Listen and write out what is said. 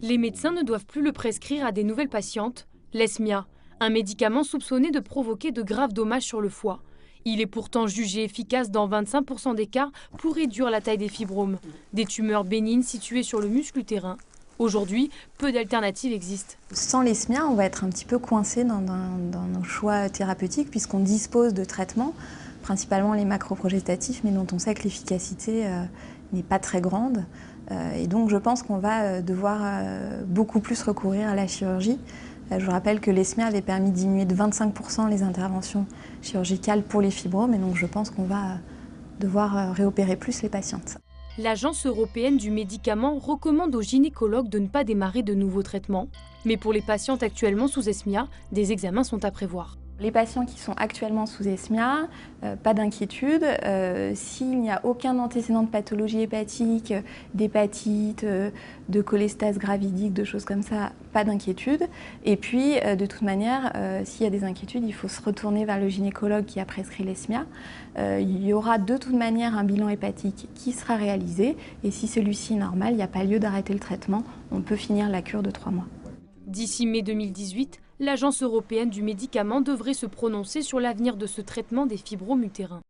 Les médecins ne doivent plus le prescrire à des nouvelles patientes. L'esmia, un médicament soupçonné de provoquer de graves dommages sur le foie. Il est pourtant jugé efficace dans 25% des cas pour réduire la taille des fibromes, des tumeurs bénignes situées sur le muscle utérin. Aujourd'hui, peu d'alternatives existent. Sans l'esmia, on va être un petit peu coincé dans nos choix thérapeutiques puisqu'on dispose de traitements, principalement les macroprogestatifs, mais dont on sait que l'efficacité n'est pas très grande. Et donc je pense qu'on va devoir beaucoup plus recourir à la chirurgie. Je vous rappelle que l'esmia avait permis de diminuer de 25% les interventions chirurgicales pour les fibromes, et donc je pense qu'on va devoir réopérer plus les patientes. L'Agence européenne du médicament recommande aux gynécologues de ne pas démarrer de nouveaux traitements. Mais pour les patientes actuellement sous esmia, des examens sont à prévoir. Les patients qui sont actuellement sous esmia, pas d'inquiétude. S'il n'y a aucun antécédent de pathologie hépatique, d'hépatite, de cholestase gravidique, de choses comme ça, pas d'inquiétude. Et puis, de toute manière, s'il y a des inquiétudes, il faut se retourner vers le gynécologue qui a prescrit l'esmia. Il y aura de toute manière un bilan hépatique qui sera réalisé. Et si celui-ci est normal, il n'y a pas lieu d'arrêter le traitement. On peut finir la cure de 3 mois. D'ici mai 2018, l'Agence européenne du médicament devrait se prononcer sur l'avenir de ce traitement des fibromes utérins.